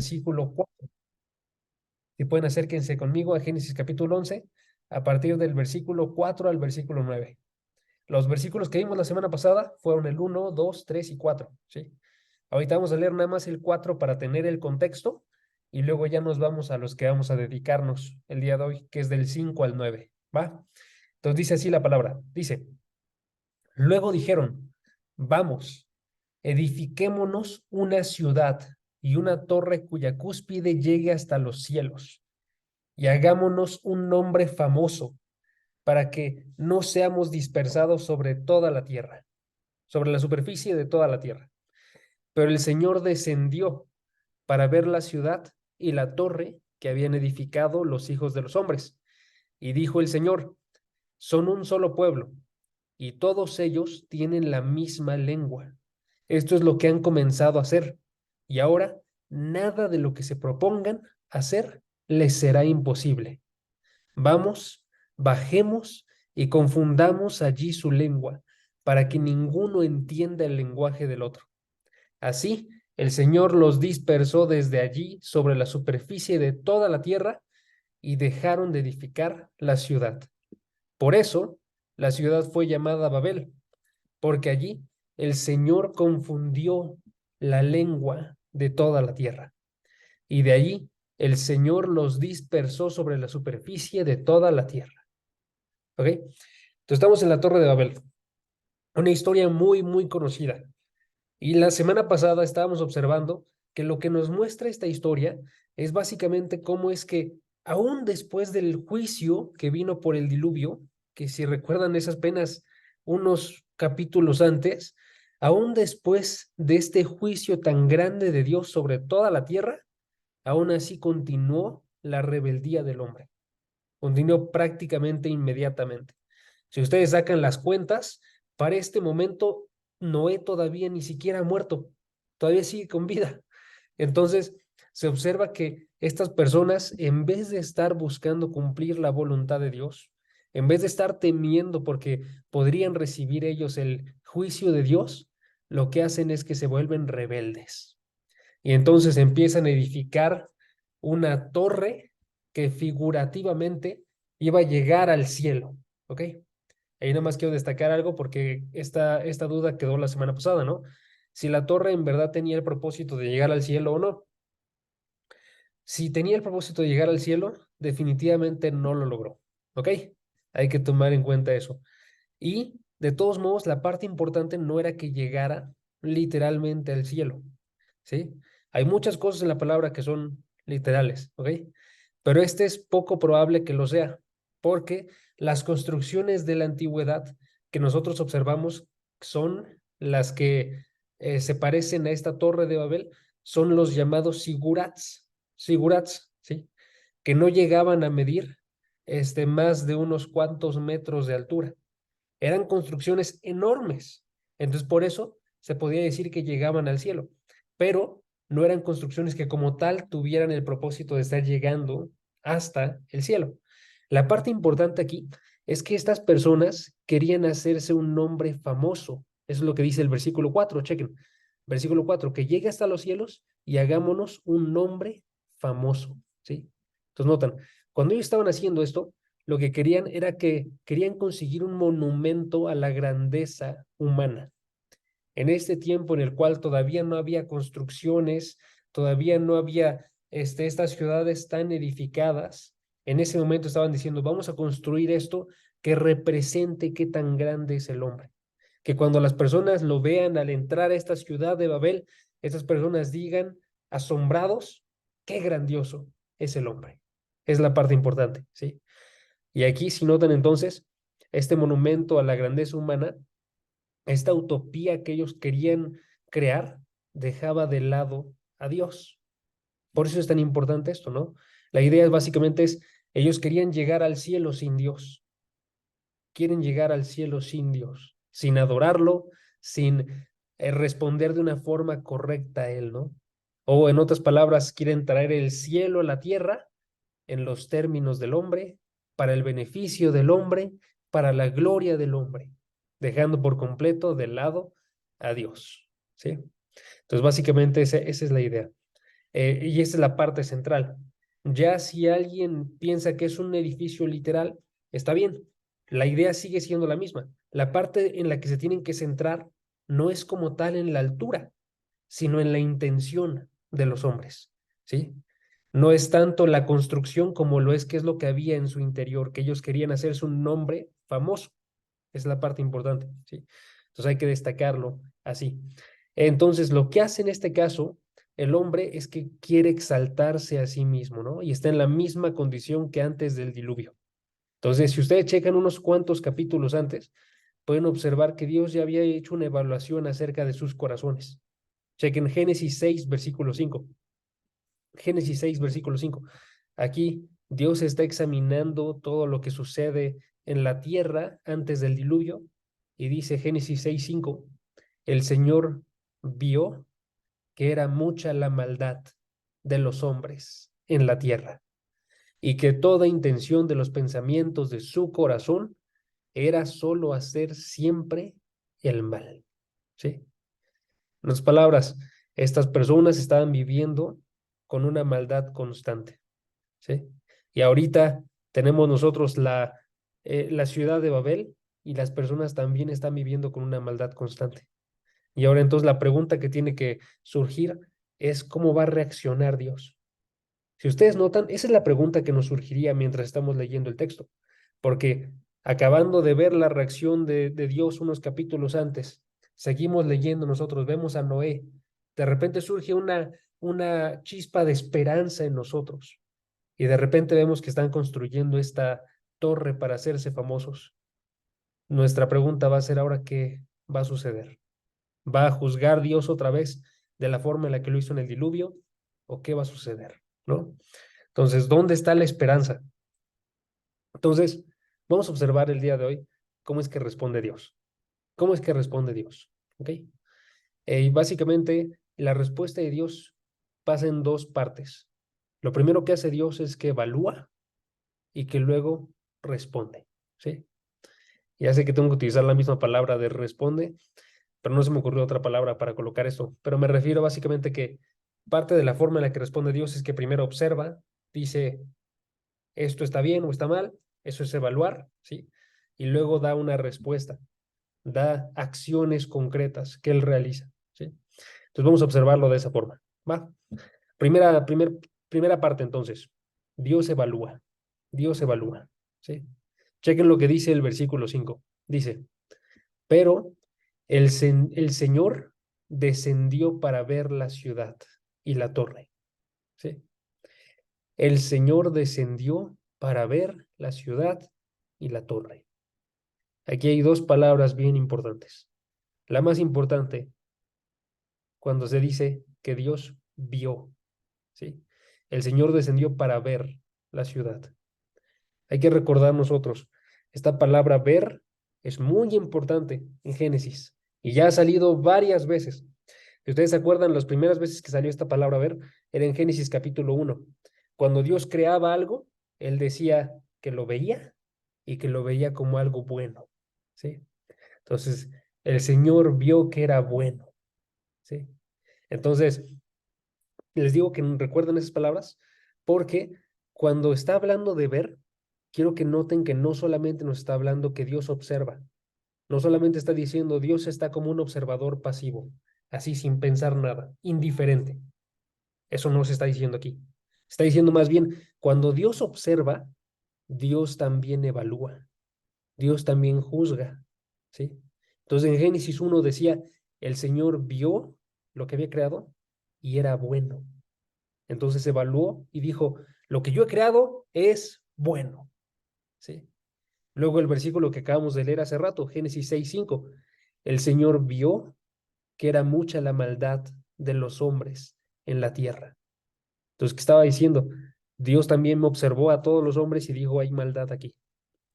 versículo 4. Si pueden, acérquense conmigo a Génesis capítulo 11, a partir del versículo 4 al versículo 9. Los versículos que vimos la semana pasada fueron el 1, 2, 3 y 4, ¿sí? Ahorita vamos a leer nada más el 4 para tener el contexto y luego ya nos vamos a los que vamos a dedicarnos el día de hoy, que es del 5 al 9, ¿va? Entonces dice así la palabra, dice, luego dijeron, vamos, edifiquémonos una ciudad y una torre cuya cúspide llegue hasta los cielos, y hagámonos un nombre famoso para que no seamos dispersados sobre toda la tierra, sobre la superficie de toda la tierra. Pero el Señor descendió para ver la ciudad y la torre que habían edificado los hijos de los hombres. Y dijo el Señor, son un solo pueblo, y todos ellos tienen la misma lengua. Esto es lo que han comenzado a hacer, y ahora nada de lo que se propongan hacer les será imposible. Vamos, bajemos y confundamos allí su lengua, para que ninguno entienda el lenguaje del otro. Así, el Señor los dispersó desde allí sobre la superficie de toda la tierra y dejaron de edificar la ciudad. Por eso, la ciudad fue llamada Babel, porque allí el Señor confundió la lengua de toda la tierra. Y de allí el Señor los dispersó sobre la superficie de toda la tierra. ¿Ok? Entonces estamos en la Torre de Babel, una historia muy, muy conocida. Y la semana pasada estábamos observando que lo que nos muestra esta historia es básicamente cómo es que aún después del juicio que vino por el diluvio, que si recuerdan es apenas unos capítulos antes, aún después de este juicio tan grande de Dios sobre toda la tierra, aún así continuó la rebeldía del hombre. Continuó prácticamente inmediatamente. Si ustedes sacan las cuentas, para este momento Noé todavía ni siquiera ha muerto, todavía sigue con vida. Entonces, se observa que estas personas, en vez de estar buscando cumplir la voluntad de Dios, en vez de estar temiendo porque podrían recibir ellos el juicio de Dios, lo que hacen es que se vuelven rebeldes. Y entonces empiezan a edificar una torre que figurativamente iba a llegar al cielo, ¿ok? Ahí nada más quiero destacar algo porque esta duda quedó la semana pasada, ¿no? Si la torre en verdad tenía el propósito de llegar al cielo o no. Si tenía el propósito de llegar al cielo, definitivamente no lo logró, ¿ok? Hay que tomar en cuenta eso. Y de todos modos, la parte importante no era que llegara literalmente al cielo, ¿sí? Hay muchas cosas en la palabra que son literales, ¿ok? Pero este es poco probable que lo sea, porque las construcciones de la antigüedad que nosotros observamos son las que se parecen a esta torre de Babel, son los llamados sigurats, ¿sí? Que no llegaban a medir más de unos cuantos metros de altura. Eran construcciones enormes. Entonces, por eso se podía decir que llegaban al cielo, pero no eran construcciones que como tal tuvieran el propósito de estar llegando hasta el cielo. La parte importante aquí es que estas personas querían hacerse un nombre famoso. Eso es lo que dice el versículo 4, chequen. Versículo 4, que llegue hasta los cielos y hagámonos un nombre famoso, ¿sí? Entonces notan, cuando ellos estaban haciendo esto, lo que querían era que querían conseguir un monumento a la grandeza humana. En este tiempo en el cual todavía no había construcciones, todavía no había estas ciudades tan edificadas, en ese momento estaban diciendo, vamos a construir esto que represente qué tan grande es el hombre. Que cuando las personas lo vean al entrar a esta ciudad de Babel, estas personas digan, asombrados, qué grandioso es el hombre. Es la parte importante, ¿sí? Y aquí, si notan entonces, este monumento a la grandeza humana, esta utopía que ellos querían crear, dejaba de lado a Dios. Por eso es tan importante esto, ¿no? La idea básicamente es, ellos querían llegar al cielo sin Dios. Quieren llegar al cielo sin Dios, sin adorarlo, sin responder de una forma correcta a Él, ¿no? O en otras palabras, quieren traer el cielo a la tierra en los términos del hombre, para el beneficio del hombre, para la gloria del hombre, dejando por completo de lado a Dios, ¿sí? Entonces, básicamente esa es la idea. Y esa es la parte central. Ya si alguien piensa que es un edificio literal, está bien. La idea sigue siendo la misma. La parte en la que se tienen que centrar no es como tal en la altura, sino en la intención de los hombres, ¿sí? No es tanto la construcción como lo es qué es lo que había en su interior, que ellos querían hacerse un nombre famoso. Es la parte importante, ¿sí? Entonces hay que destacarlo así. Entonces, lo que hace en este caso el hombre es que quiere exaltarse a sí mismo, ¿no? Y está en la misma condición que antes del diluvio. Entonces, si ustedes checan unos cuantos capítulos antes, pueden observar que Dios ya había hecho una evaluación acerca de sus corazones. Chequen Génesis 6, versículo 5. Génesis 6, versículo 5. Aquí Dios está examinando todo lo que sucede en la tierra antes del diluvio y dice Génesis 6, 5, el Señor vio que era mucha la maldad de los hombres en la tierra y que toda intención de los pensamientos de su corazón era solo hacer siempre el mal. ¿Sí? En otras palabras, estas personas estaban viviendo con una maldad constante. ¿Sí? Y ahorita tenemos nosotros la ciudad de Babel y las personas también están viviendo con una maldad constante. Y ahora entonces la pregunta que tiene que surgir es cómo va a reaccionar Dios. Si ustedes notan, esa es la pregunta que nos surgiría mientras estamos leyendo el texto, porque acabando de ver la reacción de Dios unos capítulos antes, seguimos leyendo nosotros, vemos a Noé, de repente surge una chispa de esperanza en nosotros y de repente vemos que están construyendo esta torre para hacerse famosos. Nuestra pregunta va a ser ahora, ¿qué va a suceder? ¿Va a juzgar Dios otra vez de la forma en la que lo hizo en el diluvio? ¿O qué va a suceder? ¿No? Entonces, ¿dónde está la esperanza? Entonces, vamos a observar el día de hoy cómo es que responde Dios. ¿Cómo es que responde Dios? ¿Ok? Y básicamente, la respuesta de Dios pasa en dos partes. Lo primero que hace Dios es que evalúa y que luego responde. ¿Sí? Ya sé que tengo que utilizar la misma palabra de responde, pero no se me ocurrió otra palabra para colocar esto. Pero me refiero básicamente que parte de la forma en la que responde Dios es que primero observa, dice, esto está bien o está mal, eso es evaluar, ¿sí? Y luego da una respuesta, da acciones concretas que él realiza, ¿sí? Entonces vamos a observarlo de esa forma, ¿va? Primera parte entonces, Dios evalúa, Dios evalúa, ¿sí? Chequen lo que dice el versículo 5. Dice, pero el Señor descendió para ver la ciudad y la torre, ¿sí? El Señor descendió para ver la ciudad y la torre. Aquí hay dos palabras bien importantes. La más importante, cuando se dice que Dios vio, ¿sí? El Señor descendió para ver la ciudad. Hay que recordar nosotros, esta palabra ver es muy importante en Génesis y ya ha salido varias veces. Si ustedes se acuerdan, las primeras veces que salió esta palabra ver era en Génesis capítulo 1. Cuando Dios creaba algo, Él decía que lo veía y que lo veía como algo bueno, ¿sí? Entonces, el Señor vio que era bueno, ¿sí? Entonces, les digo que recuerden esas palabras porque cuando está hablando de ver, quiero que noten que no solamente nos está hablando que Dios observa, no solamente está diciendo Dios está como un observador pasivo, así sin pensar nada, indiferente. Eso no se está diciendo aquí. Está diciendo más bien, cuando Dios observa, Dios también evalúa, Dios también juzga, ¿sí? Entonces en Génesis 1 decía, el Señor vio lo que había creado y era bueno. Entonces evaluó y dijo, lo que yo he creado es bueno, ¿sí? Luego el versículo que acabamos de leer hace rato, Génesis 6:5, el Señor vio que era mucha la maldad de los hombres en la tierra. Entonces, ¿qué estaba diciendo? Dios también me observó a todos los hombres y dijo, hay maldad aquí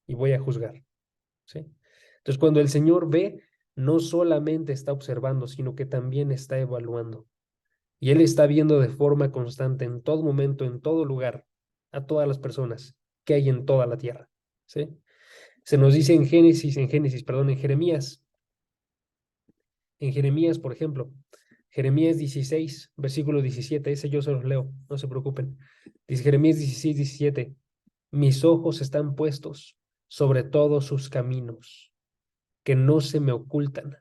y voy a juzgar, ¿sí? Entonces, cuando el Señor ve, no solamente está observando, sino que también está evaluando. Y Él está viendo de forma constante, en todo momento, en todo lugar, a todas las personas que hay en toda la tierra, ¿sí? Se nos dice en Jeremías, por ejemplo, Jeremías 16, versículo 17, ese yo se los leo, no se preocupen. Dice Jeremías 16, 17, mis ojos están puestos sobre todos sus caminos, que no se me ocultan,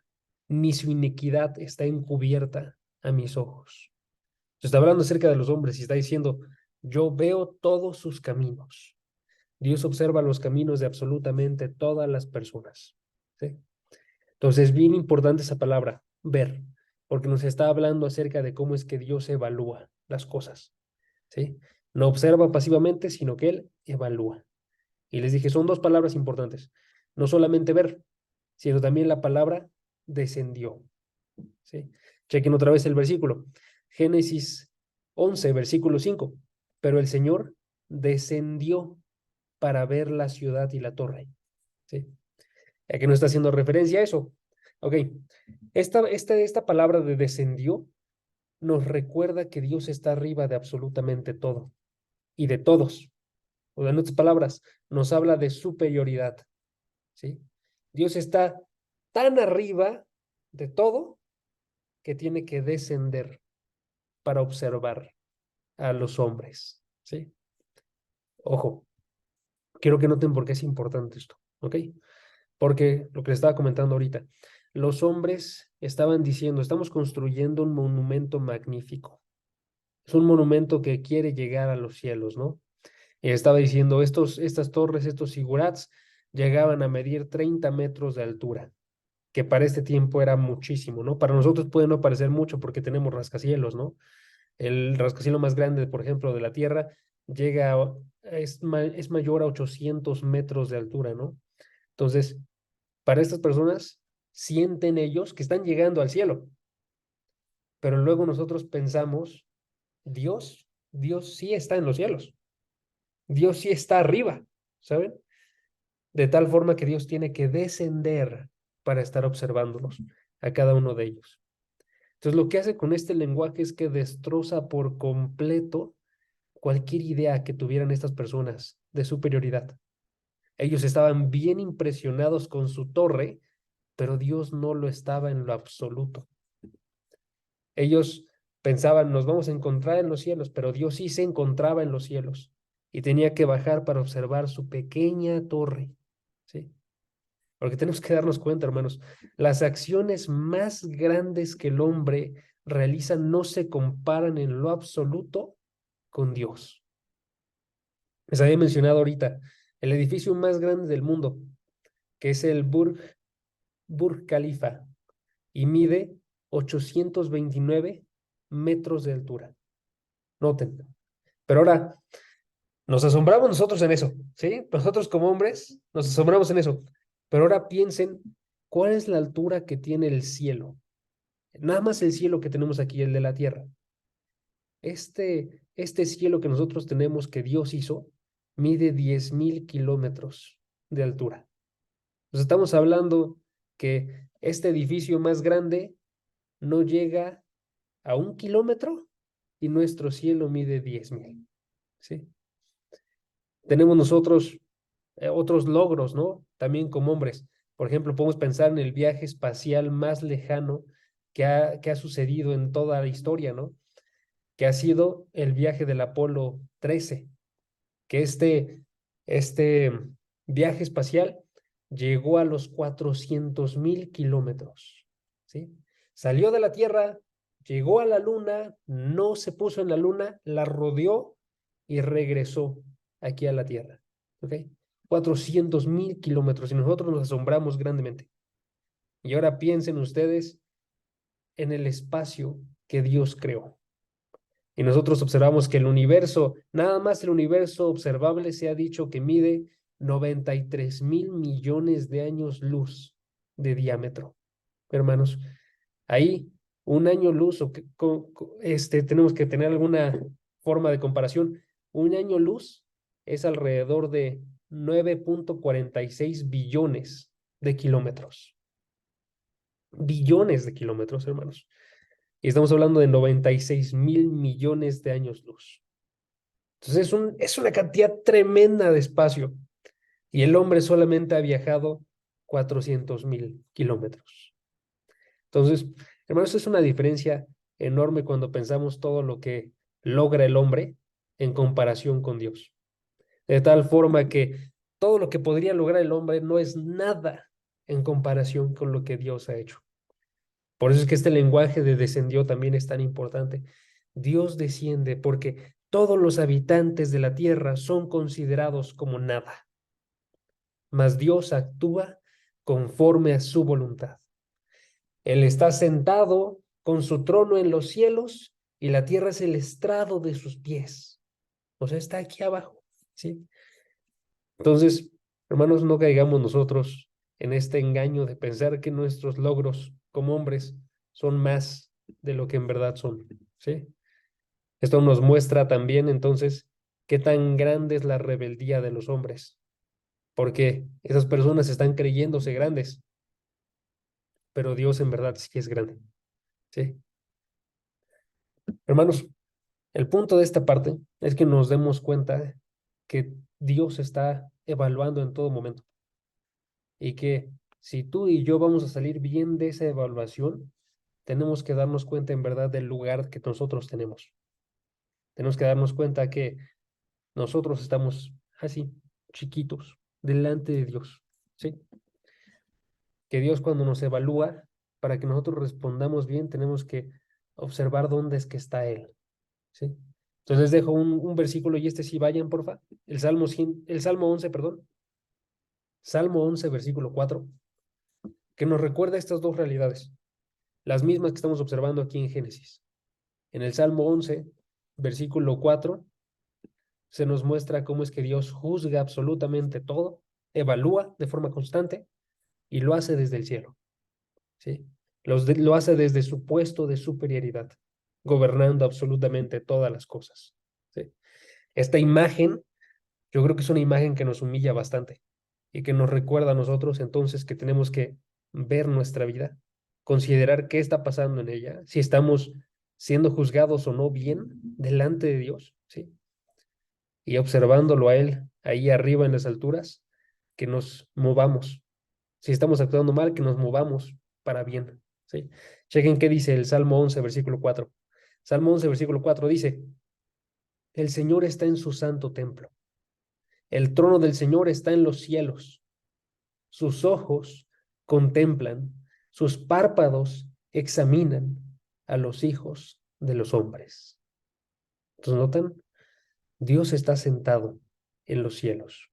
ni su iniquidad está encubierta a mis ojos. Se está hablando acerca de los hombres y está diciendo, yo veo todos sus caminos. Dios observa los caminos de absolutamente todas las personas. ¿Sí? Entonces, es bien importante esa palabra, ver, porque nos está hablando acerca de cómo es que Dios evalúa las cosas. ¿Sí? No observa pasivamente, sino que Él evalúa. Y les dije, son dos palabras importantes. No solamente ver, sino también la palabra descendió. ¿Sí? Chequen otra vez el versículo. Génesis 11, versículo 5. Pero el Señor descendió para ver la ciudad y la torre. ¿Sí? Aquí no está haciendo referencia a eso. Ok, esta palabra de descendió nos recuerda que Dios está arriba de absolutamente todo y de todos. O sea, en otras palabras, nos habla de superioridad. ¿Sí? Dios está tan arriba de todo que tiene que descender para observar a los hombres. ¿Sí? Ojo, quiero que noten por qué es importante esto. ¿Ok? Porque lo que les estaba comentando ahorita, los hombres estaban diciendo, estamos construyendo un monumento magnífico. Es un monumento que quiere llegar a los cielos, ¿no? Y estaba diciendo, estas torres, estos zigurats, llegaban a medir 30 metros de altura, que para este tiempo era muchísimo, ¿no? Para nosotros puede no parecer mucho porque tenemos rascacielos, ¿no? El rascacielos más grande, por ejemplo, de la Tierra, es mayor a 800 metros de altura, ¿no? Entonces, para estas personas, sienten ellos que están llegando al cielo, pero luego nosotros pensamos, Dios sí está en los cielos, Dios sí está arriba, ¿saben? De tal forma que Dios tiene que descender para estar observándolos a cada uno de ellos. Entonces, lo que hace con este lenguaje es que destroza por completo cualquier idea que tuvieran estas personas de superioridad. Ellos estaban bien impresionados con su torre, pero Dios no lo estaba en lo absoluto. Ellos pensaban, nos vamos a encontrar en los cielos, pero Dios sí se encontraba en los cielos y tenía que bajar para observar su pequeña torre. ¿Sí? Porque tenemos que darnos cuenta, hermanos, las acciones más grandes que el hombre realiza no se comparan en lo absoluto con Dios. Les había mencionado ahorita el edificio más grande del mundo, que es el Burj Khalifa, y mide 829 metros de altura. Noten. Pero ahora, nos asombramos nosotros en eso, ¿sí? Nosotros como hombres nos asombramos en eso. Pero ahora piensen, ¿cuál es la altura que tiene el cielo? Nada más el cielo que tenemos aquí, el de la tierra. Este cielo que nosotros tenemos, que Dios hizo, mide 10,000 kilómetros de altura. Nos estamos hablando que este edificio más grande no llega a 1 kilómetro y nuestro cielo mide 10,000. ¿Sí? Tenemos nosotros otros logros, ¿no? También como hombres. Por ejemplo, podemos pensar en el viaje espacial más lejano que ha sucedido en toda la historia, ¿no? Que ha sido el viaje del Apolo 13, que este viaje espacial llegó a los 400,000 kilómetros, ¿sí? Salió de la Tierra, llegó a la Luna, no se puso en la Luna, la rodeó y regresó aquí a la Tierra, ¿ok? 400,000 kilómetros y nosotros nos asombramos grandemente. Y ahora piensen ustedes en el espacio que Dios creó. Y nosotros observamos que el universo, nada más el universo observable se ha dicho que mide 93,000 millones de años luz de diámetro. Hermanos, ahí un año luz, tenemos que tener alguna forma de comparación. Un año luz es alrededor de 9,46 billones de kilómetros. Billones de kilómetros, hermanos. Y estamos hablando de 96,000 millones de años luz. Entonces es una cantidad tremenda de espacio. Y el hombre solamente ha viajado 400,000 kilómetros. Entonces, hermanos, es una diferencia enorme cuando pensamos todo lo que logra el hombre en comparación con Dios. De tal forma que todo lo que podría lograr el hombre no es nada en comparación con lo que Dios ha hecho. Por eso es que este lenguaje de descendió también es tan importante. Dios desciende porque todos los habitantes de la tierra son considerados como nada, mas Dios actúa conforme a su voluntad. Él está sentado con su trono en los cielos y la tierra es el estrado de sus pies. O sea, está aquí abajo, ¿sí? Entonces, hermanos, no caigamos nosotros en este engaño de pensar que nuestros logros como hombres son más de lo que en verdad son, ¿sí? Esto nos muestra también entonces qué tan grande es la rebeldía de los hombres, porque esas personas están creyéndose grandes, pero Dios en verdad sí es grande, ¿sí? Hermanos, el punto de esta parte es que nos demos cuenta que Dios está evaluando en todo momento y que si tú y yo vamos a salir bien de esa evaluación, tenemos que darnos cuenta en verdad del lugar que nosotros tenemos. Tenemos que darnos cuenta que nosotros estamos así, chiquitos, delante de Dios, ¿sí? Que Dios cuando nos evalúa, para que nosotros respondamos bien, tenemos que observar dónde es que está Él, ¿sí? Entonces les dejo un versículo y este sí vayan, porfa. El Salmo 11, perdón. Salmo 11, versículo 4, que nos recuerda estas dos realidades, las mismas que estamos observando aquí en Génesis. En el Salmo 11, versículo 4, se nos muestra cómo es que Dios juzga absolutamente todo, evalúa de forma constante y lo hace desde el cielo, ¿sí? Lo hace desde su puesto de superioridad, gobernando absolutamente todas las cosas, ¿sí? Esta imagen, yo creo que es una imagen que nos humilla bastante y que nos recuerda a nosotros entonces que tenemos que ver nuestra vida, considerar qué está pasando en ella, si estamos siendo juzgados o no bien delante de Dios, ¿sí? Y observándolo a Él ahí arriba en las alturas, que nos movamos. Si estamos actuando mal, que nos movamos para bien, ¿sí? Chequen qué dice el Salmo 11, versículo 4. Salmo 11, versículo 4 dice, el Señor está en su santo templo. El trono del Señor está en los cielos. Sus ojos contemplan, sus párpados examinan a los hijos de los hombres. ¿Entonces notan? Dios está sentado en los cielos.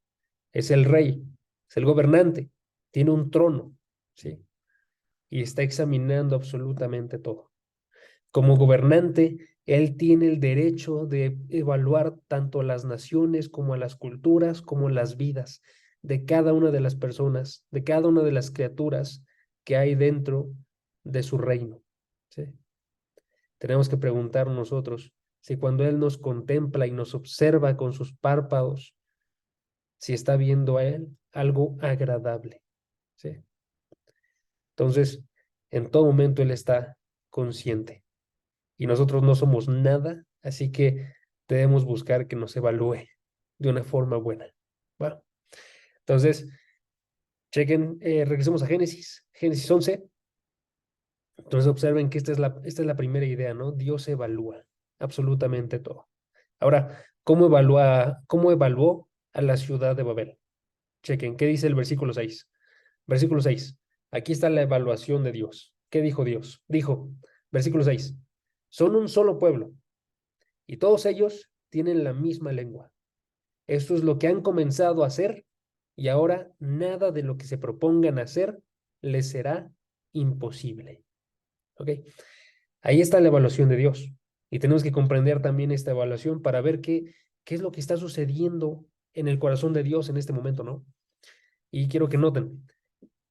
Es el rey, es el gobernante, tiene un trono, ¿sí? Y está examinando absolutamente todo. Como gobernante, él tiene el derecho de evaluar tanto a las naciones como a las culturas, como las vidas de cada una de las personas, de cada una de las criaturas que hay dentro de su reino, ¿sí? Tenemos que preguntar nosotros si cuando Él nos contempla y nos observa con sus párpados, si está viendo a Él algo agradable, ¿sí? Entonces, en todo momento Él está consciente y nosotros no somos nada, así que debemos buscar que nos evalúe de una forma buena. Bueno, entonces, chequen, regresemos a Génesis, Génesis 11. Entonces observen que esta es la primera idea, ¿no? Dios evalúa absolutamente todo. Ahora, cómo evaluó a la ciudad de Babel? Chequen, ¿qué dice el versículo 6? Versículo 6. Aquí está la evaluación de Dios. ¿Qué dijo Dios? Dijo, versículo 6, son un solo pueblo y todos ellos tienen la misma lengua. Esto es lo que han comenzado a hacer y ahora nada de lo que se propongan hacer les será imposible. ¿Ok? Ahí está la evaluación de Dios. Y tenemos que comprender también esta evaluación para ver qué es lo que está sucediendo en el corazón de Dios en este momento, ¿no? Y quiero que noten,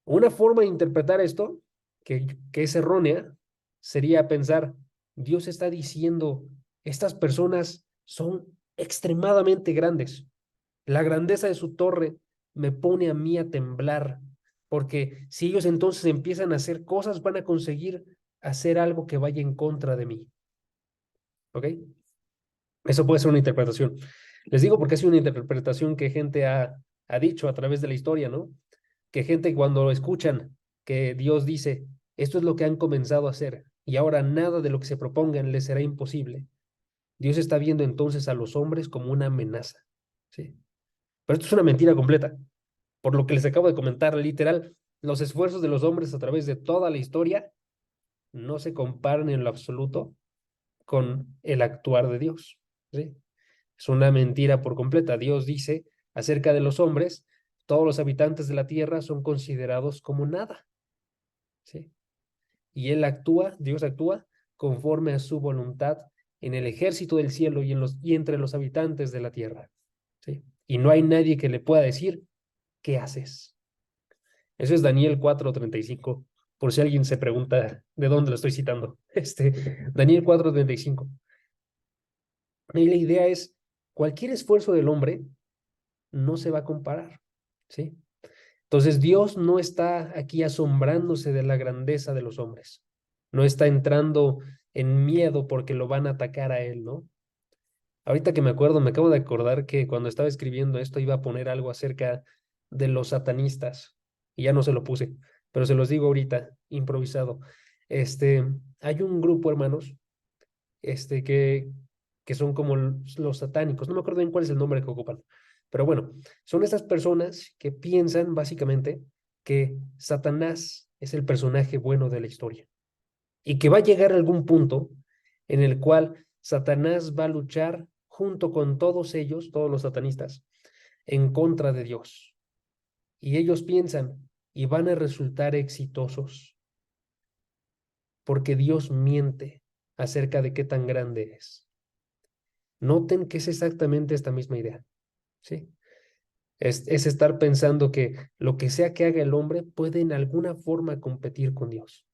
una forma de interpretar esto, que es errónea, sería pensar, Dios está diciendo, estas personas son extremadamente grandes. La grandeza de su torre me pone a mí a temblar, porque si ellos entonces empiezan a hacer cosas, van a conseguir hacer algo que vaya en contra de mí. ¿Ok? Eso puede ser una interpretación. Les digo porque es una interpretación que gente ha dicho a través de la historia, ¿no? Que gente cuando escuchan que Dios dice, esto es lo que han comenzado a hacer, y ahora nada de lo que se propongan les será imposible. Dios está viendo entonces a los hombres como una amenaza, ¿sí? Pero esto es una mentira completa. Por lo que les acabo de comentar, literal, los esfuerzos de los hombres a través de toda la historia no se comparan en lo absoluto con el actuar de Dios, ¿sí? Es una mentira por completa. Dios dice acerca de los hombres, todos los habitantes de la tierra son considerados como nada, ¿sí? Y Dios actúa conforme a su voluntad en el ejército del cielo y entre los habitantes de la tierra, ¿sí? Y no hay nadie que le pueda decir, ¿qué haces? Eso es Daniel 4:35, por si alguien se pregunta de dónde lo estoy citando. Daniel 4:35. Y la idea es, cualquier esfuerzo del hombre no se va a comparar, ¿sí? Entonces Dios no está aquí asombrándose de la grandeza de los hombres. No está entrando en miedo porque lo van a atacar a él, ¿no? Ahorita que me acuerdo, me acabo de acordar que cuando estaba escribiendo esto iba a poner algo acerca de los satanistas y ya no se lo puse, pero se los digo ahorita, improvisado. Este, Hay un grupo, hermanos, este, que, que son como los satánicos, no me acuerdo bien cuál es el nombre que ocupan, pero bueno, son estas personas que piensan básicamente que Satanás es el personaje bueno de la historia y que va a llegar a algún punto en el cual Satanás va a luchar junto con todos ellos, todos los satanistas, en contra de Dios. Y ellos piensan y van a resultar exitosos porque Dios miente acerca de qué tan grande es. Noten que es exactamente esta misma idea, ¿sí? Es estar pensando que lo que sea que haga el hombre puede en alguna forma competir con Dios.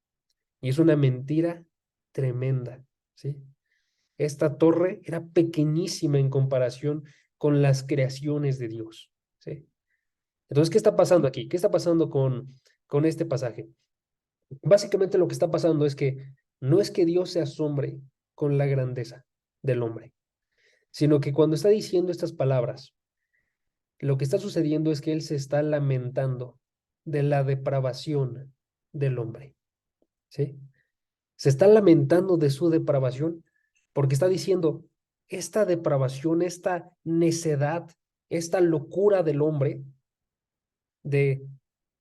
Y es una mentira tremenda, ¿sí? Esta torre era pequeñísima en comparación con las creaciones de Dios, ¿sí? Entonces, ¿qué está pasando aquí? ¿Qué está pasando con este pasaje? Básicamente lo que está pasando es que no es que Dios se asombre con la grandeza del hombre, sino que cuando está diciendo estas palabras, lo que está sucediendo es que Él se está lamentando de la depravación del hombre, ¿sí? Se está lamentando de su depravación porque está diciendo, esta depravación, esta necedad, esta locura del hombre de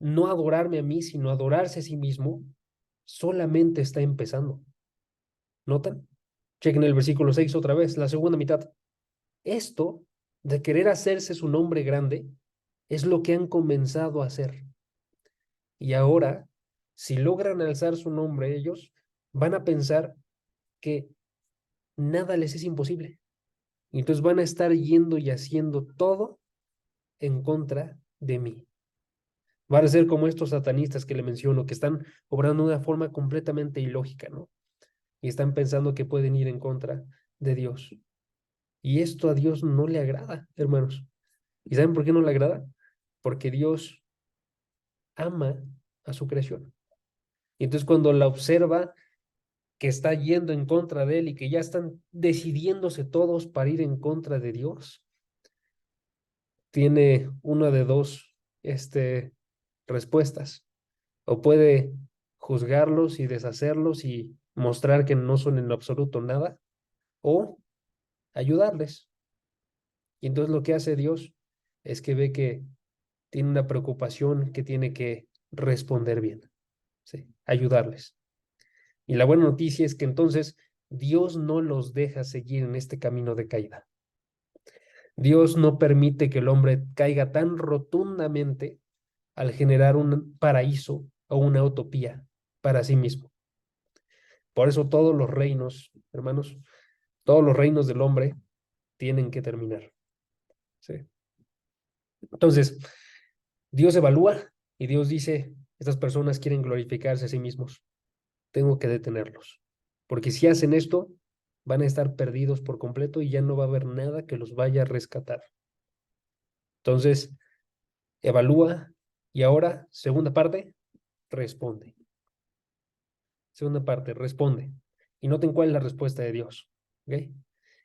no adorarme a mí, sino adorarse a sí mismo, solamente está empezando. ¿Notan? Chequen el versículo 6 otra vez, la segunda mitad. Esto de querer hacerse su nombre grande es lo que han comenzado a hacer. Y ahora, si logran alzar su nombre ellos, van a pensar que nada les es imposible. Y entonces van a estar yendo y haciendo todo en contra de mí. Van a ser como estos satanistas que le menciono, que están obrando de una forma completamente ilógica, ¿no? Y están pensando que pueden ir en contra de Dios. Y esto a Dios no le agrada, hermanos. ¿Y saben por qué no le agrada? Porque Dios ama a su creación. Y entonces cuando la observa que está yendo en contra de él y que ya están decidiéndose todos para ir en contra de Dios, tiene una de dos respuestas. O puede juzgarlos y deshacerlos y mostrar que no son en lo absoluto nada, o ayudarles. Y entonces lo que hace Dios es que ve que tiene una preocupación que tiene que responder bien, ¿sí? Ayudarles. Y la buena noticia es que entonces Dios no los deja seguir en este camino de caída. Dios no permite que el hombre caiga tan rotundamente al generar un paraíso o una utopía para sí mismo. Por eso todos los reinos, hermanos, todos los reinos del hombre tienen que terminar. ¿Sí? Entonces, Dios evalúa y Dios dice, estas personas quieren glorificarse a sí mismos. Tengo que detenerlos. Porque si hacen esto, van a estar perdidos por completo y ya no va a haber nada que los vaya a rescatar. Entonces, evalúa y ahora, segunda parte, responde. Segunda parte, responde. Y noten cuál es la respuesta de Dios. ¿Ok?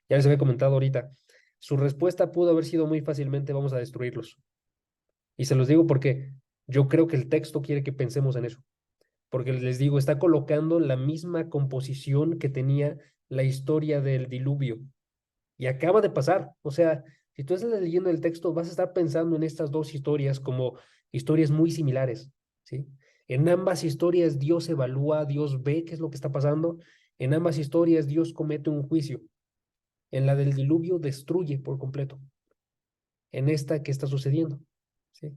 Ya les había comentado ahorita. Su respuesta pudo haber sido muy fácilmente, vamos a destruirlos. Y se los digo porque yo creo que el texto quiere que pensemos en eso. porque les digo, está colocando la misma composición que tenía la historia del diluvio. Y acaba de pasar. O sea, si tú estás leyendo el texto, vas a estar pensando en estas dos historias como historias muy similares, ¿sí? En ambas historias Dios evalúa, Dios ve qué es lo que está pasando. En ambas historias Dios comete un juicio. En la del diluvio destruye por completo. En esta, ¿qué está sucediendo? ¿Sí?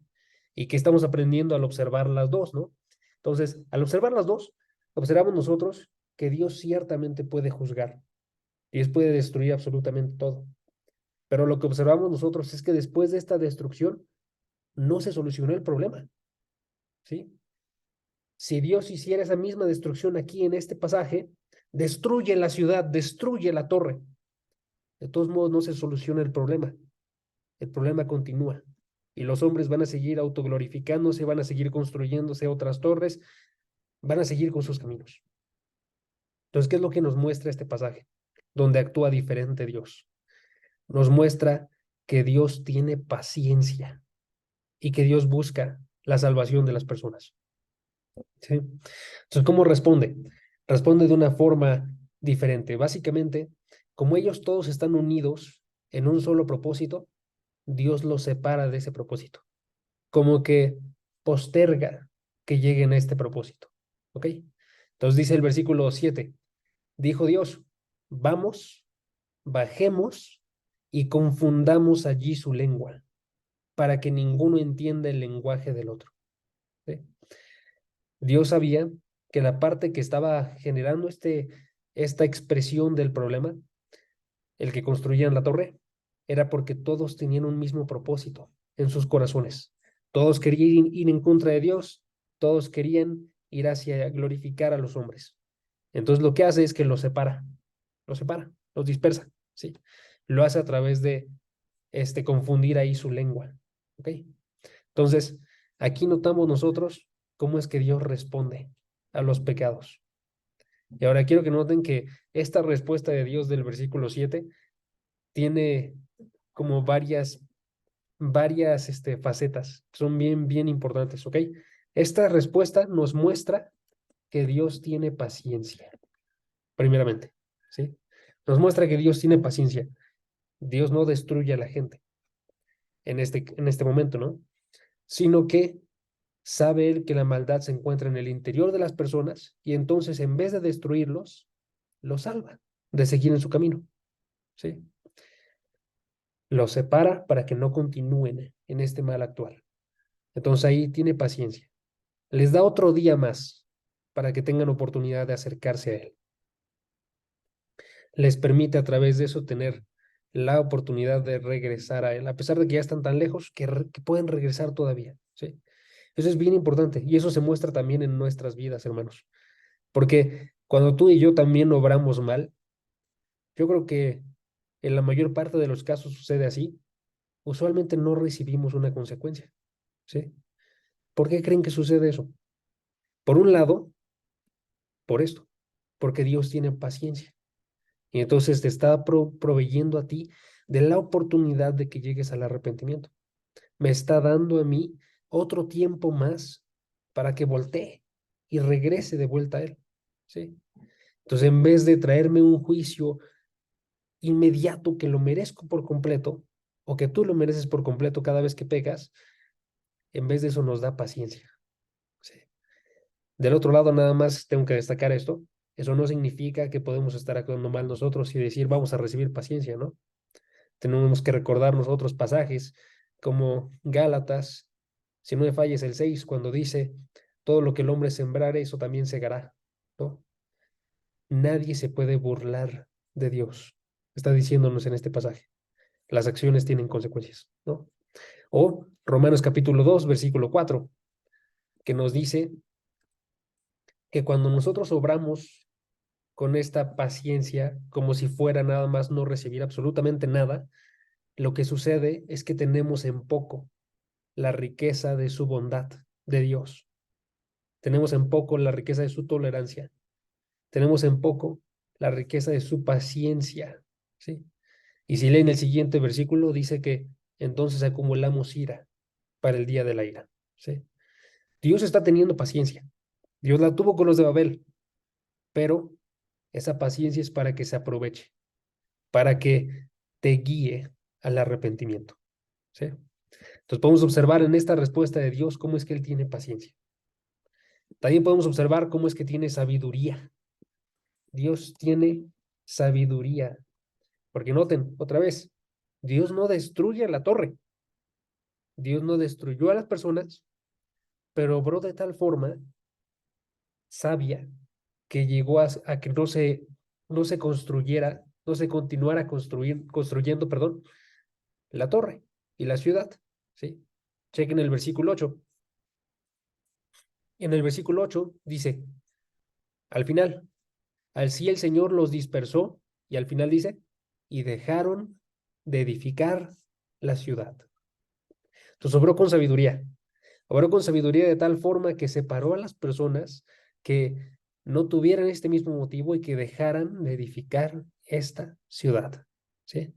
Y que estamos aprendiendo al observar las dos, ¿no? Entonces, al observar las dos, observamos nosotros que Dios ciertamente puede juzgar. Dios puede destruir absolutamente todo. Pero lo que observamos nosotros es que después de esta destrucción no se solucionó el problema, ¿sí? Si Dios hiciera esa misma destrucción aquí en este pasaje, destruye la ciudad, destruye la torre. De todos modos no se soluciona el problema continúa. Y los hombres van a seguir autoglorificándose, van a seguir construyéndose otras torres, van a seguir con sus caminos. Entonces, ¿qué es lo que nos muestra este pasaje? Donde actúa diferente Dios. Nos muestra que Dios tiene paciencia y que Dios busca la salvación de las personas. ¿Sí? Entonces, ¿cómo responde? Responde de una forma diferente. Básicamente, como ellos todos están unidos en un solo propósito, Dios los separa de ese propósito. Como que posterga que lleguen a este propósito. ¿Ok? Entonces dice el versículo 7, dijo Dios, vamos, bajemos y confundamos allí su lengua, para que ninguno entienda el lenguaje del otro. ¿Sí? Dios sabía que la parte que estaba generando esta expresión del problema, el que construían la torre, era porque todos tenían un mismo propósito en sus corazones. Todos querían ir en contra de Dios, todos querían ir hacia glorificar a los hombres. Entonces lo que hace es que los dispersa, ¿sí? Lo hace a través de confundir ahí su lengua, ¿ok? Entonces, aquí notamos nosotros cómo es que Dios responde a los pecados. Y ahora quiero que noten que esta respuesta de Dios del versículo 7 tiene como varias facetas, son bien importantes, ¿ok? Esta respuesta nos muestra que Dios tiene paciencia, primeramente, ¿sí? Nos muestra que Dios tiene paciencia. Dios no destruye a la gente en este momento, ¿no? Sino que sabe él que la maldad se encuentra en el interior de las personas y entonces en vez de destruirlos, los salva de seguir en su camino, ¿sí? Los separa para que no continúen en este mal actual. Entonces ahí tiene paciencia. Les da otro día más para que tengan oportunidad de acercarse a él. Les permite a través de eso tener la oportunidad de regresar a él, a pesar de que ya están tan lejos que pueden regresar todavía, ¿sí? Eso es bien importante y eso se muestra también en nuestras vidas, hermanos. Porque cuando tú y yo también obramos mal, yo creo que en la mayor parte de los casos sucede así, usualmente no recibimos una consecuencia, ¿sí? ¿Por qué creen que sucede eso? Por un lado, por esto, porque Dios tiene paciencia y entonces te está proveyendo a ti de la oportunidad de que llegues al arrepentimiento. Me está dando a mí otro tiempo más para que voltee y regrese de vuelta a Él, ¿sí? Entonces, en vez de traerme un juicio inmediato que lo merezco por completo, o que tú lo mereces por completo cada vez que pecas, en vez de eso nos da paciencia, ¿sí? Del otro lado, nada más tengo que destacar esto. Eso no significa que podemos estar actuando mal nosotros y decir vamos a recibir paciencia, ¿no? Tenemos que recordarnos otros pasajes como Gálatas, si no me falles el 6 cuando dice, todo lo que el hombre sembrare, eso también segará, ¿no? Nadie se puede burlar de Dios, está diciéndonos en este pasaje. Las acciones tienen consecuencias, ¿no? O Romanos capítulo 2 versículo 4 que nos dice que cuando nosotros obramos con esta paciencia, como si fuera nada más no recibir absolutamente nada, lo que sucede es que tenemos en poco la riqueza de su bondad, de Dios. Tenemos en poco la riqueza de su tolerancia. Tenemos en poco la riqueza de su paciencia, ¿sí? Y si leen el siguiente versículo, dice que entonces acumulamos ira para el día de la ira, ¿sí? Dios está teniendo paciencia. Dios la tuvo con los de Babel, pero esa paciencia es para que se aproveche, para que te guíe al arrepentimiento. ¿Sí? Entonces podemos observar en esta respuesta de Dios cómo es que Él tiene paciencia. También podemos observar cómo es que tiene sabiduría. Dios tiene sabiduría. Porque noten, otra vez, Dios no destruye la torre. Dios no destruyó a las personas, pero obró de tal forma sabia que llegó a que no se construyera, no se continuara construyendo, perdón, la torre y la ciudad. ¿Sí? Chequen el versículo 8. En el versículo 8 dice, al final, así el Señor los dispersó y al final dice, y dejaron de edificar la ciudad. Entonces obró con sabiduría de tal forma que separó a las personas que no tuvieran este mismo motivo y que dejaran de edificar esta ciudad. ¿Sí?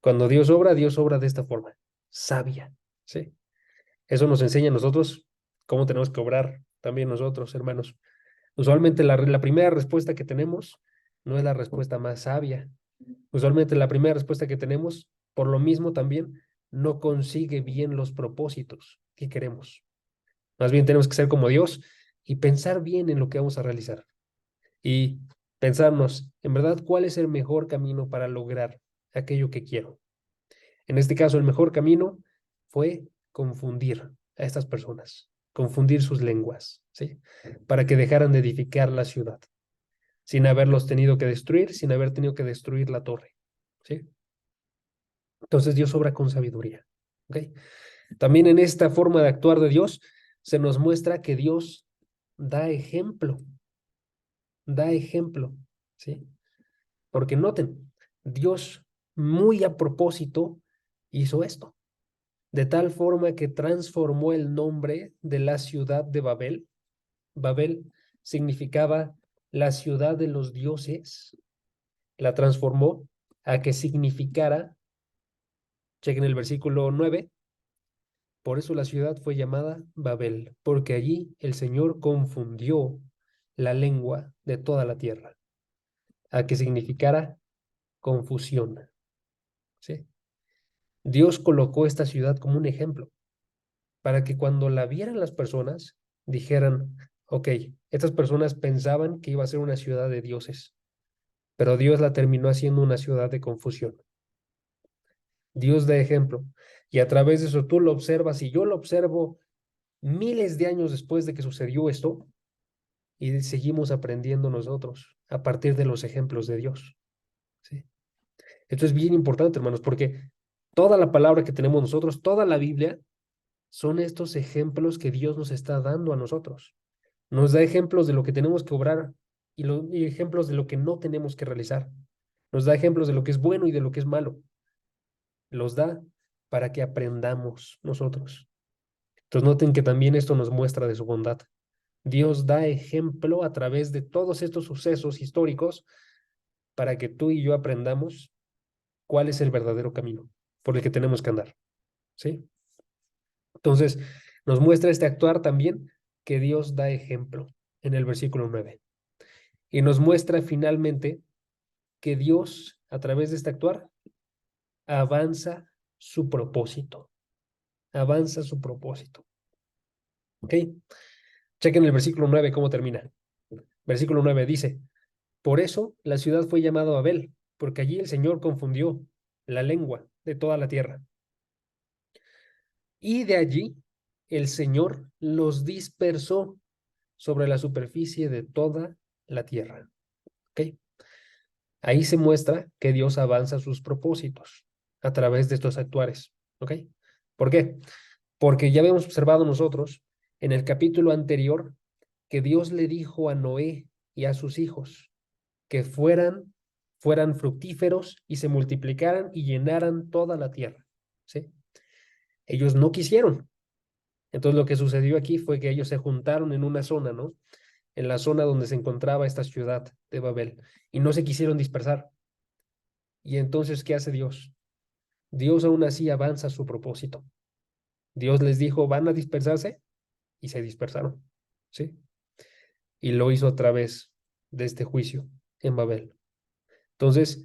Cuando Dios obra de esta forma, sabia. ¿Sí? Eso nos enseña a nosotros cómo tenemos que obrar también nosotros, hermanos. Usualmente la primera respuesta que tenemos no es la respuesta más sabia. Usualmente la primera respuesta que tenemos, por lo mismo también, no consigue bien los propósitos que queremos. Más bien tenemos que ser como Dios y pensar bien en lo que vamos a realizar. Y pensarnos, en verdad, cuál es el mejor camino para lograr aquello que quiero. En este caso, el mejor camino fue confundir a estas personas, confundir sus lenguas, ¿sí? Para que dejaran de edificar la ciudad, sin haberlos tenido que destruir, sin haber tenido que destruir la torre, ¿sí? Entonces Dios obra con sabiduría, ¿ok? También en esta forma de actuar de Dios se nos muestra que Dios da ejemplo, ¿sí? Porque noten, Dios muy a propósito hizo esto, de tal forma que transformó el nombre de la ciudad de Babel. Babel significaba la ciudad de los dioses, la transformó a que significara, chequen el versículo 9. Por eso la ciudad fue llamada Babel, porque allí el Señor confundió la lengua de toda la tierra, a que significara confusión. ¿Sí? Dios colocó esta ciudad como un ejemplo, para que cuando la vieran las personas, dijeran, ok, estas personas pensaban que iba a ser una ciudad de dioses, pero Dios la terminó haciendo una ciudad de confusión. Dios da ejemplo, y a través de eso tú lo observas y yo lo observo miles de años después de que sucedió esto, y seguimos aprendiendo nosotros a partir de los ejemplos de Dios. ¿Sí? Esto es bien importante, hermanos, porque toda la palabra que tenemos nosotros, toda la Biblia, son estos ejemplos que Dios nos está dando a nosotros. Nos da ejemplos de lo que tenemos que obrar y ejemplos de lo que no tenemos que realizar. Nos da ejemplos de lo que es bueno y de lo que es malo. Los da para que aprendamos nosotros. Entonces noten que también esto nos muestra de su bondad. Dios da ejemplo a través de todos estos sucesos históricos para que tú y yo aprendamos cuál es el verdadero camino por el que tenemos que andar. ¿Sí? Entonces, nos muestra este actuar también que Dios da ejemplo en el versículo 9. Y nos muestra finalmente que Dios, a través de este actuar, avanza su propósito. Avanza su propósito. ¿Ok? Chequen el versículo 9 cómo termina. Versículo 9 dice, por eso la ciudad fue llamada Babel, porque allí el Señor confundió la lengua de toda la tierra. Y de allí el Señor los dispersó sobre la superficie de toda la tierra. ¿Ok? Ahí se muestra que Dios avanza sus propósitos a través de estos actuares. ¿Ok? ¿Por qué? Porque ya habíamos observado nosotros en el capítulo anterior que Dios le dijo a Noé y a sus hijos que fueran fructíferos y se multiplicaran y llenaran toda la tierra. ¿Sí? Ellos no quisieron. Entonces lo que sucedió aquí fue que ellos se juntaron en una zona, ¿no? En la zona donde se encontraba esta ciudad de Babel y no se quisieron dispersar. Y entonces, ¿qué hace Dios? Dios aún así avanza su propósito. Dios les dijo, van a dispersarse y se dispersaron. ¿Sí? y lo hizo a través de este juicio en Babel. Entonces,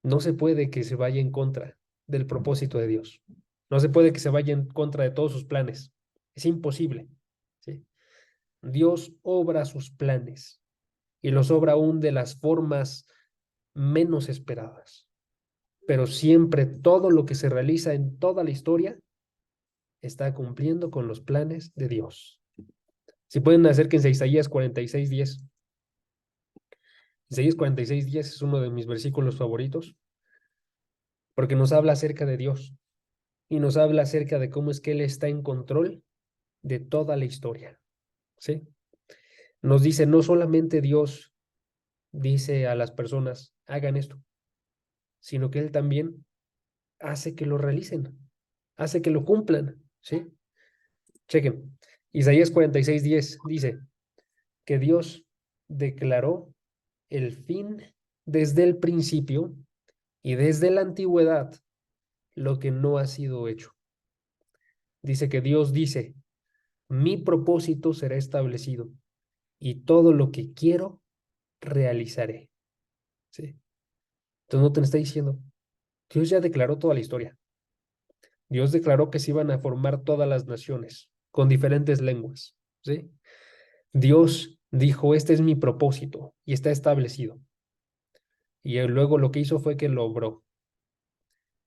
no se puede que se vaya en contra del propósito de Dios. No se puede que se vaya en contra de todos sus planes. Es imposible. ¿Sí? Dios obra sus planes y los obra aún de las formas menos esperadas. Pero siempre todo lo que se realiza en toda la historia está cumpliendo con los planes de Dios. Si pueden, acérquense a Isaías 46:10. Isaías 46:10 es uno de mis versículos favoritos porque nos habla acerca de Dios y nos habla acerca de cómo es que Él está en control de toda la historia. ¿Sí? Nos dice, no solamente Dios dice a las personas, hagan esto, sino que Él también hace que lo realicen, hace que lo cumplan. ¿Sí? Chequen. Isaías 46:10 dice que Dios declaró el fin desde el principio y desde la antigüedad lo que no ha sido hecho. Dice que Dios dice, mi propósito será establecido y todo lo que quiero realizaré. ¿Sí? Entonces no te está diciendo, Dios ya declaró toda la historia. Dios declaró que se iban a formar todas las naciones con diferentes lenguas. ¿Sí? Dios dijo, este es mi propósito y está establecido. Y luego lo que hizo fue que lo obró.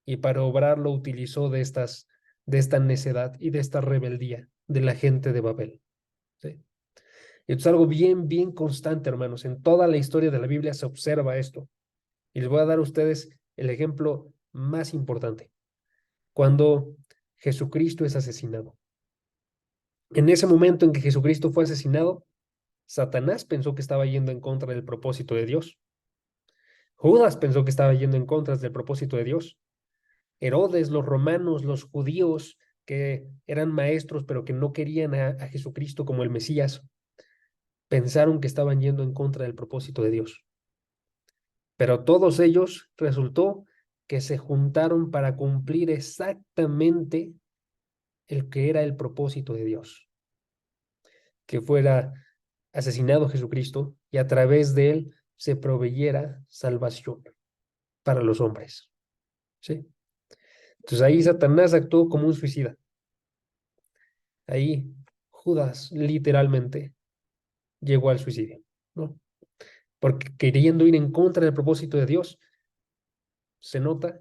Y para obrarlo utilizó de esta necedad y de esta rebeldía de la gente de Babel. ¿Sí? Y esto es algo bien, bien constante, hermanos. En toda la historia de la Biblia se observa esto. Y les voy a dar a ustedes el ejemplo más importante. Cuando Jesucristo es asesinado. En ese momento en que Jesucristo fue asesinado, Satanás pensó que estaba yendo en contra del propósito de Dios. Judas pensó que estaba yendo en contra del propósito de Dios. Herodes, los romanos, los judíos que eran maestros pero que no querían a Jesucristo como el Mesías, pensaron que estaban yendo en contra del propósito de Dios. Pero todos ellos resultó que se juntaron para cumplir exactamente el que era el propósito de Dios, que fuera asesinado Jesucristo y a través de él se proveyera salvación para los hombres. ¿Sí? Entonces ahí Satanás actuó como un suicida. Ahí Judas literalmente llegó al suicidio, ¿no? Porque queriendo ir en contra del propósito de Dios, se nota,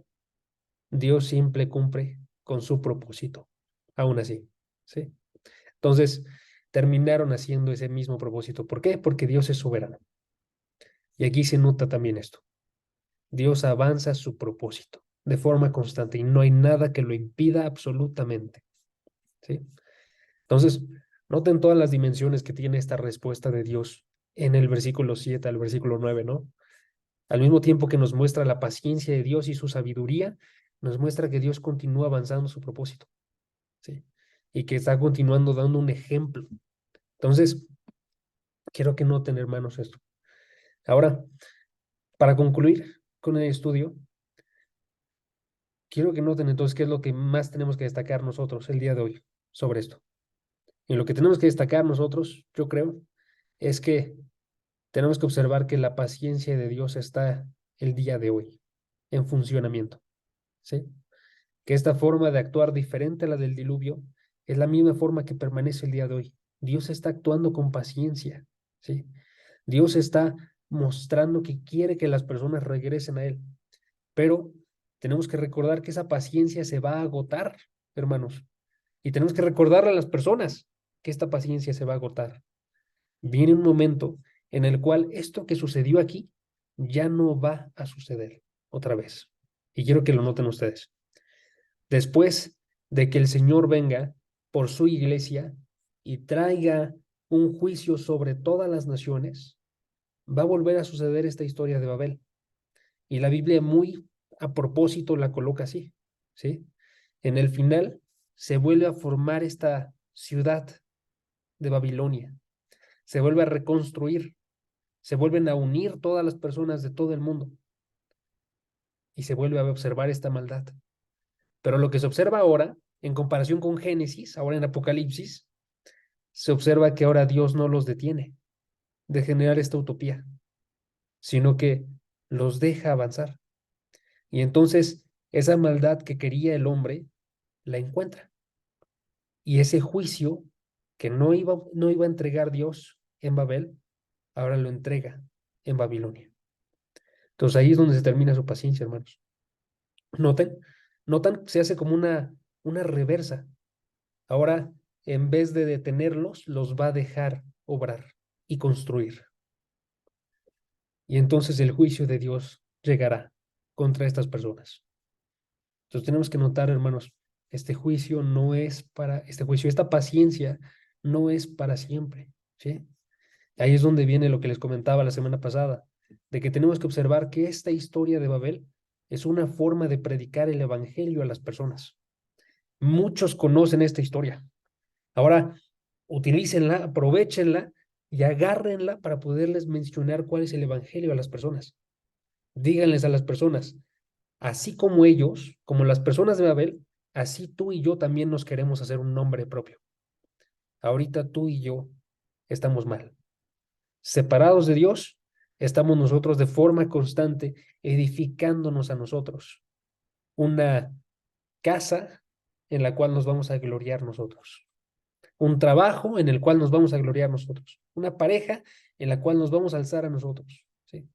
Dios siempre cumple con su propósito, aún así, ¿sí? Entonces, terminaron haciendo ese mismo propósito. ¿Por qué? Porque Dios es soberano. Y aquí se nota también esto. Dios avanza su propósito de forma constante y no hay nada que lo impida absolutamente, ¿sí? Entonces, noten todas las dimensiones que tiene esta respuesta de Dios en el versículo 7 al versículo 9, ¿no? Al mismo tiempo que nos muestra la paciencia de Dios y su sabiduría, nos muestra que Dios continúa avanzando su propósito, ¿sí? Y que está continuando dando un ejemplo. Entonces, quiero que noten, hermanos, esto. Ahora, para concluir con el estudio, quiero que noten entonces qué es lo que más tenemos que destacar nosotros el día de hoy sobre esto. Y lo que tenemos que destacar nosotros, yo creo, es que tenemos que observar que la paciencia de Dios está el día de hoy en funcionamiento, ¿sí? Que esta forma de actuar diferente a la del diluvio es la misma forma que permanece el día de hoy. Dios está actuando con paciencia, ¿sí? Dios está mostrando que quiere que las personas regresen a Él, pero tenemos que recordar que esa paciencia se va a agotar, hermanos, y tenemos que recordarle a las personas que esta paciencia se va a agotar. Viene un momento en el cual esto que sucedió aquí ya no va a suceder otra vez. Y quiero que lo noten ustedes. Después de que el Señor venga por su iglesia y traiga un juicio sobre todas las naciones, va a volver a suceder esta historia de Babel. Y la Biblia muy a propósito la coloca así, ¿sí? En el final se vuelve a formar esta ciudad de Babilonia, se vuelve a reconstruir, se vuelven a unir todas las personas de todo el mundo y se vuelve a observar esta maldad. Pero lo que se observa ahora, en comparación con Génesis, ahora en Apocalipsis, se observa que ahora Dios no los detiene. de generar esta utopía, sino que los deja avanzar. Y entonces esa maldad que quería el hombre la encuentra. Y ese juicio que no iba a entregar Dios en Babel, ahora lo entrega en Babilonia. Entonces ahí es donde se termina su paciencia, hermanos. Noten, notan, se hace como una reversa. Ahora, en vez de detenerlos, los va a dejar obrar y construir. Y entonces el juicio de Dios llegará contra estas personas. Entonces tenemos que notar, hermanos, este juicio, esta paciencia no es para siempre, ¿sí? Ahí es donde viene lo que les comentaba la semana pasada, de que tenemos que observar que esta historia de Babel es una forma de predicar el evangelio a las personas. Muchos conocen esta historia. Ahora, utilícenla, aprovéchenla y agárrenla para poderles mencionar cuál es el evangelio a las personas. Díganles a las personas, así como ellos, como las personas de Babel, así tú y yo también nos queremos hacer un nombre propio. Ahorita tú y yo estamos mal. Separados de Dios, estamos nosotros de forma constante edificándonos a nosotros una casa en la cual nos vamos a gloriar nosotros, un trabajo en el cual nos vamos a gloriar nosotros, una pareja en la cual nos vamos a alzar a nosotros, ¿sí?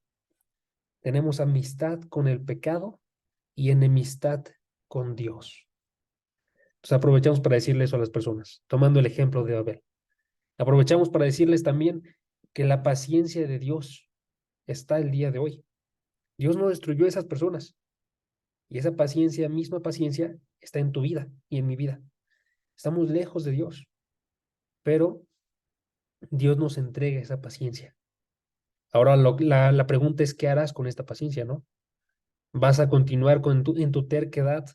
Tenemos amistad con el pecado y enemistad con Dios. Entonces aprovechamos para decirle eso a las personas, tomando el ejemplo de Abel. Aprovechamos para decirles también que la paciencia de Dios está el día de hoy. Dios no destruyó a esas personas y esa paciencia, misma paciencia, está en tu vida y en mi vida. Estamos lejos de Dios, pero Dios nos entrega esa paciencia. Ahora la pregunta es, ¿qué harás con esta paciencia, no? ¿Vas a continuar en tu terquedad?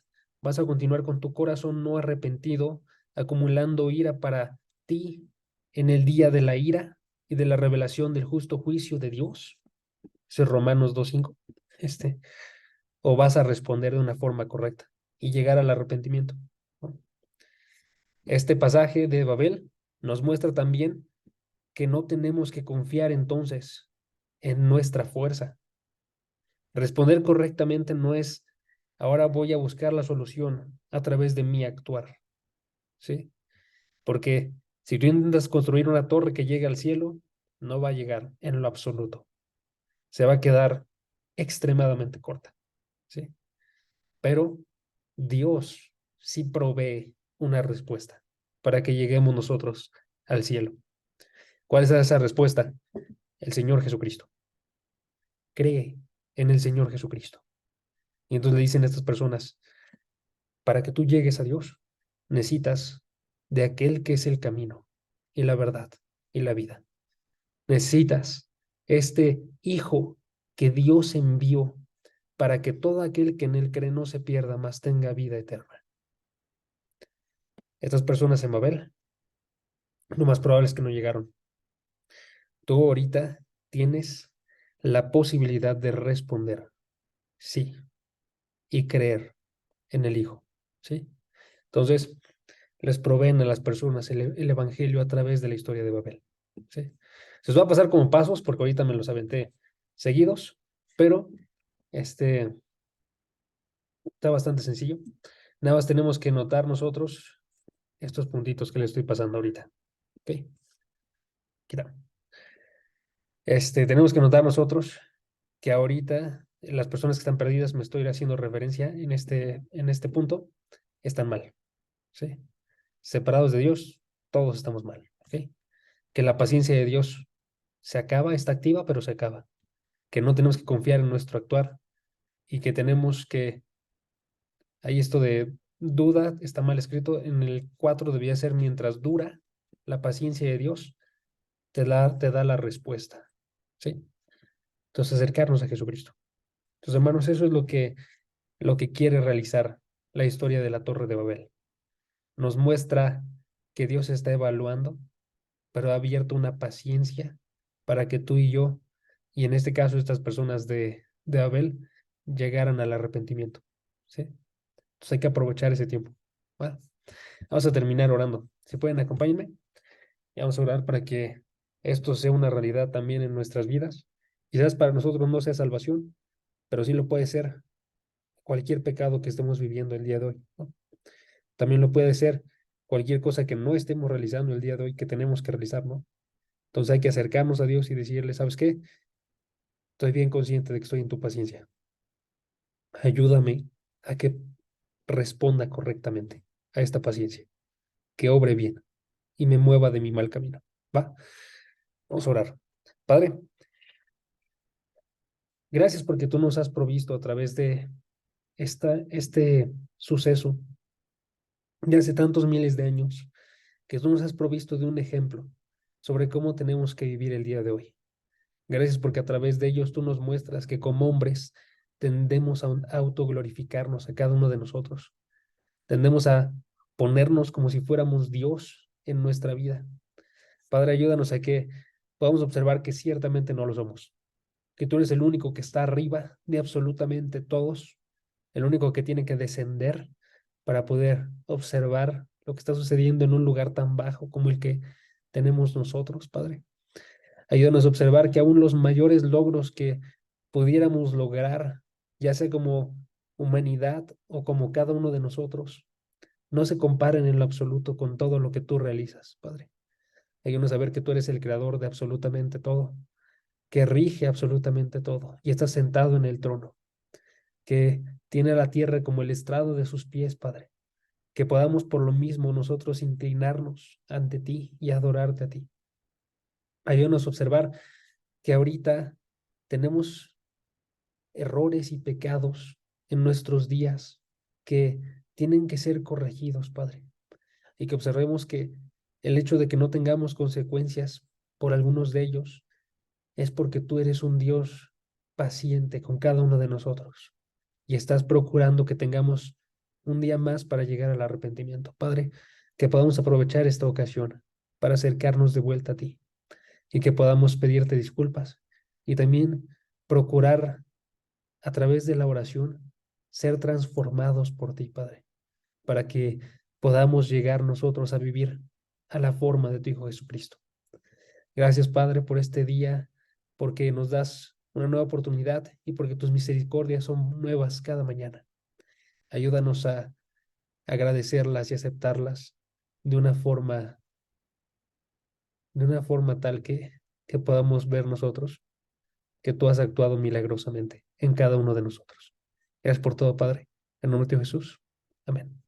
¿Vas a continuar con tu corazón no arrepentido, acumulando ira para ti en el día de la ira y de la revelación del justo juicio de Dios? Ese es Romanos 2:5. ¿O vas a responder de una forma correcta y llegar al arrepentimiento, ¿no? Este pasaje de Babel nos muestra también que no tenemos que confiar entonces en nuestra fuerza. Responder correctamente no es, ahora voy a buscar la solución a través de mi actuar, ¿sí? Porque si tú intentas construir una torre que llegue al cielo, no va a llegar en lo absoluto. Se va a quedar extremadamente corta, ¿sí? Pero Dios sí provee una respuesta para que lleguemos nosotros al cielo. ¿Cuál es esa respuesta? El Señor Jesucristo. Cree en el Señor Jesucristo. Y entonces le dicen a estas personas, para que tú llegues a Dios, necesitas de aquel que es el camino y la verdad y la vida. Necesitas este Hijo que Dios envió para que todo aquel que en él cree no se pierda, mas tenga vida eterna. Estas personas en Babel, lo más probable es que no llegaron. Tú ahorita tienes la posibilidad de responder sí y creer en el Hijo, ¿sí? Entonces, les proveen a las personas el evangelio a través de la historia de Babel, ¿sí? Se os va a pasar como pasos porque ahorita me los aventé seguidos, pero está bastante sencillo. Nada más tenemos que notar nosotros estos puntitos que le estoy pasando ahorita, ¿ok? Quita. Tenemos que notar nosotros que ahorita las personas que están perdidas, me estoy haciendo referencia en este punto, están mal, ¿sí? Separados de Dios, todos estamos mal, ¿ok? Que la paciencia de Dios se acaba, está activa, pero se acaba. Que no tenemos que confiar en nuestro actuar y que tenemos que, hay esto de duda, está mal escrito, en el 4 debía ser mientras dura la paciencia de Dios, te da la respuesta, ¿sí? Entonces acercarnos a Jesucristo. Entonces, hermanos, eso es lo que quiere realizar la historia de la Torre de Babel. Nos muestra que Dios está evaluando, pero ha abierto una paciencia para que tú y yo, y en este caso estas personas de Babel, llegaran al arrepentimiento, ¿sí? Entonces hay que aprovechar ese tiempo. Bueno, vamos a terminar orando. Si pueden, acompáñenme y vamos a orar para que esto sea una realidad también en nuestras vidas. Quizás para nosotros no sea salvación, pero sí lo puede ser cualquier pecado que estemos viviendo el día de hoy, ¿no? También lo puede ser cualquier cosa que no estemos realizando el día de hoy que tenemos que realizar, ¿no? Entonces hay que acercarnos a Dios y decirle, ¿sabes qué? Estoy bien consciente de que estoy en tu paciencia. Ayúdame a que responda correctamente a esta paciencia, que obre bien y me mueva de mi mal camino. ¿Va? Vamos a orar. Padre, gracias porque tú nos has provisto a través de este suceso de hace tantos miles de años, que tú nos has provisto de un ejemplo sobre cómo tenemos que vivir el día de hoy. Gracias porque a través de ellos tú nos muestras que como hombres tendemos a autoglorificarnos a cada uno de nosotros. Tendemos a ponernos como si fuéramos Dios en nuestra vida. Padre, ayúdanos a que podamos observar que ciertamente no lo somos, que tú eres el único que está arriba de absolutamente todos, el único que tiene que descender para poder observar lo que está sucediendo en un lugar tan bajo como el que tenemos nosotros, Padre. Ayúdanos a observar que aún los mayores logros que pudiéramos lograr, ya sea como humanidad o como cada uno de nosotros, no se comparen en lo absoluto con todo lo que tú realizas, Padre. Ayúdanos a ver que tú eres el creador de absolutamente todo, que rige absolutamente todo y está sentado en el trono, que tiene la tierra como el estrado de sus pies, Padre. Que podamos por lo mismo nosotros inclinarnos ante ti y adorarte a ti. Ayúdanos a observar que ahorita tenemos errores y pecados en nuestros días que tienen que ser corregidos, Padre, y que observemos que el hecho de que no tengamos consecuencias por algunos de ellos es porque tú eres un Dios paciente con cada uno de nosotros y estás procurando que tengamos un día más para llegar al arrepentimiento. Padre, que podamos aprovechar esta ocasión para acercarnos de vuelta a ti y que podamos pedirte disculpas y también procurar a través de la oración ser transformados por ti, Padre, para que podamos llegar nosotros a vivir a la forma de tu Hijo Jesucristo. Gracias, Padre, por este día, porque nos das una nueva oportunidad y porque tus misericordias son nuevas cada mañana. Ayúdanos a agradecerlas y aceptarlas de una forma, de una forma tal que podamos ver nosotros que tú has actuado milagrosamente en cada uno de nosotros. Gracias por todo, Padre. En el nombre de Jesús. Amén.